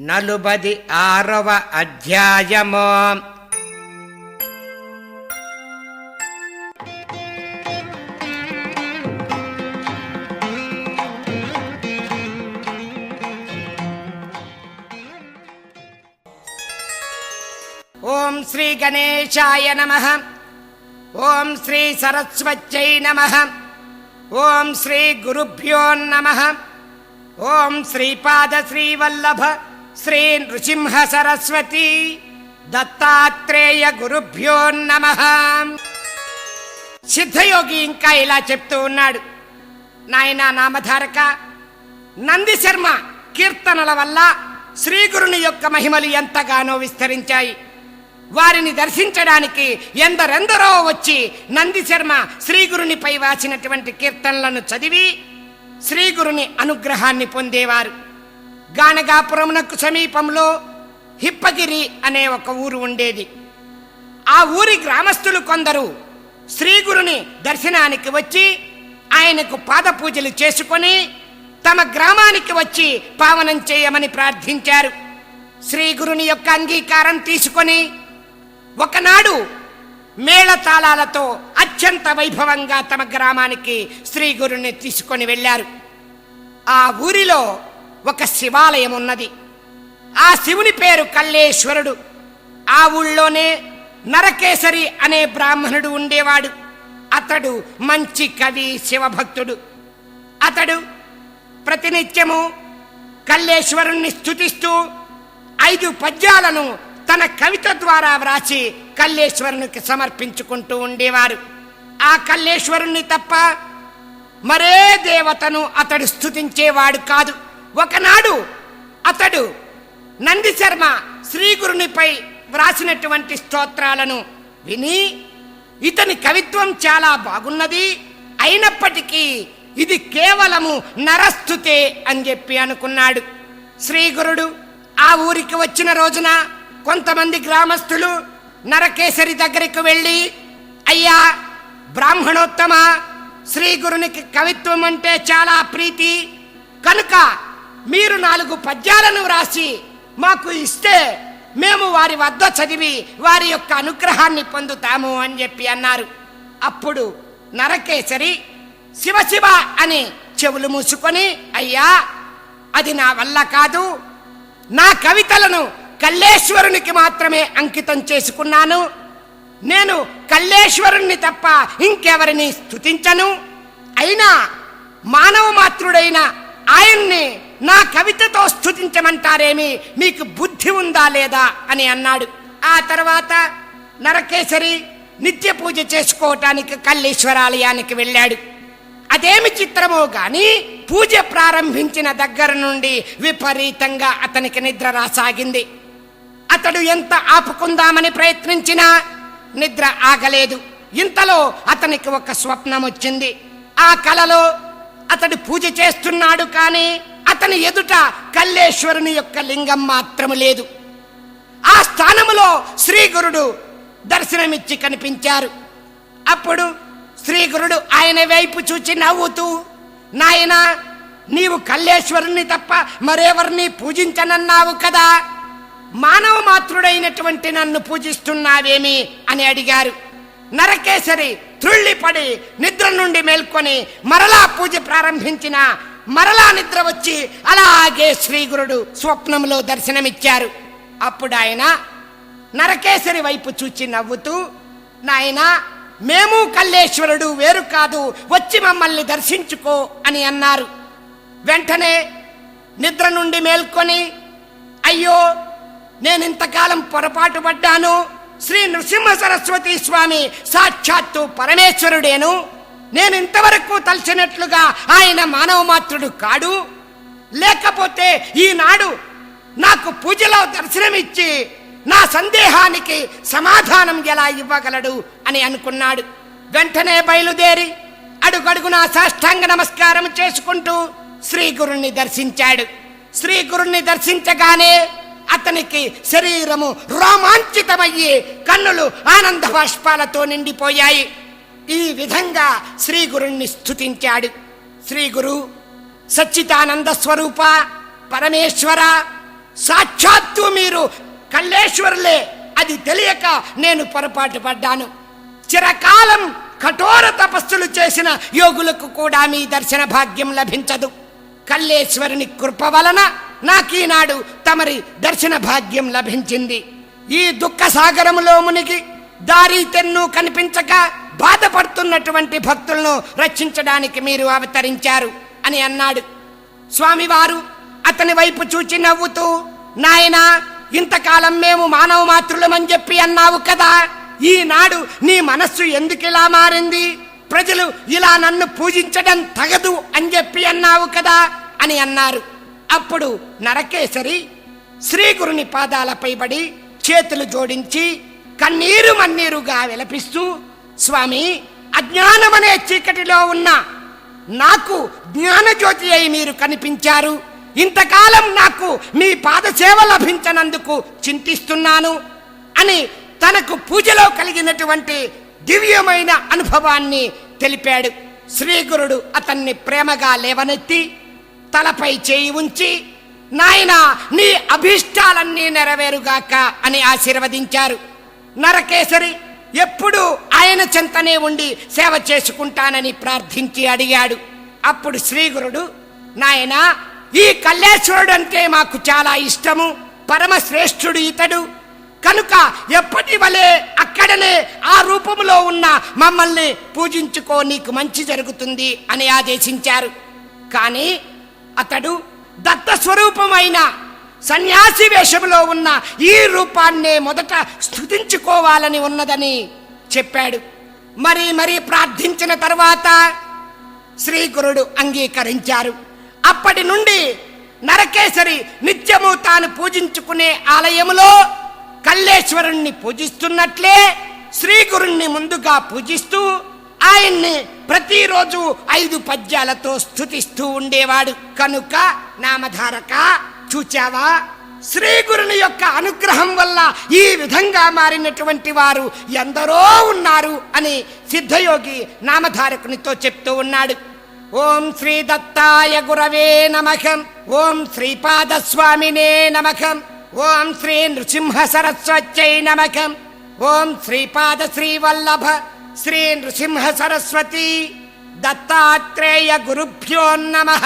46వ అధ్యాయము. ఓం శ్రీ గణేశాయ నమః. ఓం శ్రీ సరస్వత్యై నమః. ఓం శ్రీ గురుభ్యో నమః. ఓం శ్రీపాద శ్రీవల్లభ శ్రీ నృసింహ సరస్వతి దత్తాత్రేయ గురుభ్యో నమః. సిద్ధయోగి ఇంకా ఇలా చెప్తూ ఉన్నాడు. నాయనా నామధారక, నంది శర్మ కీర్తనల వల్ల శ్రీగురుని యొక్క మహిమలు ఎంతగానో విస్తరించాయి. వారిని దర్శించడానికి ఎందరెందరో వచ్చి నంది శర్మ శ్రీగురునిపై వాసినటువంటి కీర్తనలను చదివి శ్రీగురుని అనుగ్రహాన్ని పొందేవారు. గానగాపురమునకు సమీపంలో హిప్పగిరి అనే ఒక ఊరు ఉండేది. ఆ ఊరి గ్రామస్తులు కొందరు శ్రీగురుని దర్శనానికి వచ్చి ఆయనకు పాదపూజలు చేసుకొని తమ గ్రామానికి వచ్చి పావనం చేయమని ప్రార్థించారు. శ్రీగురుని యొక్క అంగీకారం తీసుకొని ఒకనాడు మేళతాళాలతో అత్యంత వైభవంగా తమ గ్రామానికి శ్రీగురుని తీసుకొని వెళ్ళారు. ఆ ఊరిలో ఒక శివాలయం ఉన్నది. ఆ శివుని పేరు కల్లేశ్వరుడు. ఆ ఊళ్ళోనే నరకేసరి అనే బ్రాహ్మణుడు ఉండేవాడు. అతడు మంచి కవి, శివభక్తుడు. అతడు ప్రతినిత్యము కల్లేశ్వరుణ్ణి స్తుతిస్తూ 5 పద్యాలను తన కవిత ద్వారా వ్రాసి కల్లేశ్వరునికి సమర్పించుకుంటూ ఉండేవారు. ఆ కల్లేశ్వరుణ్ణి తప్ప మరే దేవతను అతడు స్తుతించేవాడు కాదు. ఒకనాడు అతడు నంది శర్మ శ్రీగురునిపై వ్రాసినటువంటి స్తోత్రాలను విని ఇతని కవిత్వం చాలా బాగున్నది, అయినప్పటికీ ఇది కేవలము నరస్తుతే అని చెప్పి అనుకున్నాడు. శ్రీగురుడు ఆ ఊరికి వచ్చిన రోజున కొంతమంది గ్రామస్తులు నరకేసరి దగ్గరికి వెళ్ళి, అయ్యా బ్రాహ్మణోత్తమ, శ్రీగురునికి కవిత్వం అంటే చాలా ప్రీతి, కనుక మీరు 4 పద్యాలను వ్రాసి మాకు ఇస్తే మేము వారి వద్ద చదివి వారి యొక్క అనుగ్రహాన్ని పొందుతాము అని చెప్పి అన్నారు. అప్పుడు నరకేసరి శివశివ అని చెవులు మూసుకొని, అయ్యా అది నా వల్ల కాదు, నా కవితలను కల్లేశ్వరునికి మాత్రమే అంకితం చేసుకున్నాను, నేను కల్లేశ్వరుణ్ణి తప్ప ఇంకెవరిని స్తుతించను, అయినా మానవ మాత్రుడైన ఆయన్ని నా కవితతో స్తుతించమంటారేమి, మీకు బుద్ధి ఉందా లేదా అని అన్నాడు. ఆ తర్వాత నరకేసరి నిత్య పూజ చేసుకోవటానికి కల్లేశ్వరాలయానికి వెళ్ళాడు. అదేమి చిత్రమో గాని పూజ ప్రారంభించిన దగ్గర నుండి విపరీతంగా అతనికి నిద్ర రాసాగింది. అతడు ఎంత ఆపుకుందామని ప్రయత్నించినా నిద్ర ఆగలేదు. ఇంతలో అతనికి ఒక స్వప్నం వచ్చింది. ఆ కలలో అతడు పూజ చేస్తున్నాడు, కానీ అతని ఎదుట కల్లేశ్వరుని యొక్క లింగం మాత్రము లేదు. ఆ స్థానములో శ్రీగురుడు దర్శనమిచ్చి కనిపించారు. అప్పుడు శ్రీగురుడు ఆయన వైపు చూచి నవ్వుతూ, నాయనా నీవు కల్లేశ్వరుని తప్ప మరెవరిని పూజించనన్నావు కదా, మానవ మాత్రుడైనటువంటి నన్ను పూజిస్తున్నావేమి అని అడిగారు. నరకేసరి త్రుళ్ళిపడి నిద్ర నుండి మేల్కొని మరలా పూజ ప్రారంభించిన మరలా నిద్ర వచ్చి అలాగే శ్రీగురుడు స్వప్నంలో దర్శనమిచ్చారు. అప్పుడు ఆయన నరకేసరి వైపు చూచి నవ్వుతూ, నాయనా మేము కల్లేశ్వరుడు వేరు కాదు, వచ్చి మమ్మల్ని దర్శించుకో అని అన్నారు. వెంటనే నిద్ర నుండి మేల్కొని, అయ్యో నేనింతకాలం పొరపాటు పడ్డాను, శ్రీ నృసింహ సరస్వతి స్వామి సాక్షాత్తు పరమేశ్వరుడేను, నేను ఇంతవరకు తలచినట్లుగా ఆయన మానవ మాత్రుడు కాడు, లేకపోతే ఈనాడు నాకు పూజలో దర్శనమిచ్చి నా సందేహానికి సమాధానం ఎలా ఇవ్వగలడు అని అనుకున్నాడు. వెంటనే బయలుదేరి అడుగడుగునా సాష్టాంగ నమస్కారం చేసుకుంటూ శ్రీగురుణ్ణి దర్శించాడు. శ్రీగురుణ్ణి దర్శించగానే అతనికి శరీరము రోమాంచితమయ్యి కన్నులు ఆనంద బాష్పాలతో నిండిపోయాయి. ఈ విధంగా శ్రీగురుణ్ణి స్తుతించాడు. శ్రీగురు సచ్చిదానంద స్వరూప, పరమేశ్వర, సాక్షాత్తు మీరు కల్లేశ్వరులే, అది తెలియక నేను పొరపాటు పడ్డాను. చిరకాలం కఠోర తపస్సులు చేసిన యోగులకు కూడా మీ దర్శన భాగ్యం లభించదు. కల్లేశ్వరుని కృప వలన నాకీనాడు తమరి దర్శన భాగ్యం లభించింది. ఈ దుఃఖ సాగరములో మునిగి దారి తెన్ను కనిపించక బాధపడుతున్నటువంటి భక్తులను రక్షించడానికి మీరు అవతరించారు అని అన్నాడు. స్వామివారు అతని వైపు చూచి నవ్వుతూ, నాయనా, ఇంతకాలం మేము మానవ మాతృలమని చెప్పి అన్నావు కదా, ఈనాడు నీ మనస్సు ఎందుకిలా మారింది? ప్రజలు ఇలా నన్ను పూజించడం తగదు అని చెప్పి అన్నావు కదా అని అన్నారు. అప్పుడు నరకేసరి శ్రీగురుని పాదాలపై పడి చేతులు జోడించి కన్నీరు మన్నీరుగా విలపిస్తూ, స్వామి, అజ్ఞానమనే చీకటిలో ఉన్న నాకు జ్ఞానజ్యోతి అయి మీరు కనిపించారు. ఇంతకాలం నాకు మీ పాదసేవ లభించనందుకు చింతిస్తున్నాను అని తనకు పూజలో కలిగినటువంటి దివ్యమైన అనుభవాన్ని తెలిపాడు. శ్రీగురుడు అతన్ని ప్రేమగా లేవనెత్తి తలపై చేయి ఉంచి, నాయనా, నీ అభీష్టాలన్నీ నెరవేరుగాక అని ఆశీర్వదించారు. నరకేసరి ఎప్పుడూ ఆయన చెంతనే ఉండి సేవ చేసుకుంటానని ప్రార్థించి అడిగాడు. అప్పుడు శ్రీగురుడు, నాయనా, ఈ కల్లేశ్వరుడు అంటే మాకు చాలా ఇష్టము, పరమశ్రేష్ఠుడు ఇతడు కనుక ఎప్పటి వలె అక్కడనే ఆ రూపంలో ఉన్న మమ్మల్ని పూజించుకో, నీకు మంచి జరుగుతుంది అని ఆదేశించారు. కానీ అతడు దత్త స్వరూపమైన సన్యాసి వేషంలో ఉన్న ఈ రూపాన్నే మొదట స్తుతించుకోవాలని ఉన్నదని చెప్పాడు. మరీ ప్రార్థించిన తర్వాత శ్రీగురుడు అంగీకరించారు. అప్పటి నుండి నరకేసరి నిత్యము తాను పూజించుకునే ఆలయములో కల్లేశ్వరుణ్ణి పూజిస్తున్నట్లే శ్రీగురుణ్ణి ముందుగా పూజిస్తూ ఆయన్ని ప్రతిరోజు 5 పద్యాలతో స్తుతిస్తూ ఉండేవాడు. కనుక నామధారక, చూచావా, శ్రీగురుని యొక్క అనుగ్రహం వల్ల ఈ విధంగా మారినటువంటి వారు ఎందరో ఉన్నారు అని సిద్ధయోగి నామధారకునితో చెప్తూ ఉన్నాడు. ఓం శ్రీ దత్తాయ గురవే నమః, ఓం శ్రీపాదస్వామినే నమః, ఓం శ్రీ నృసింహ సరస్వత్యై నమః, ఓం శ్రీపాద శ్రీవల్లభ శ్రీ నృసింహ సరస్వతి దత్తాత్రేయ గురుభ్యో నమః.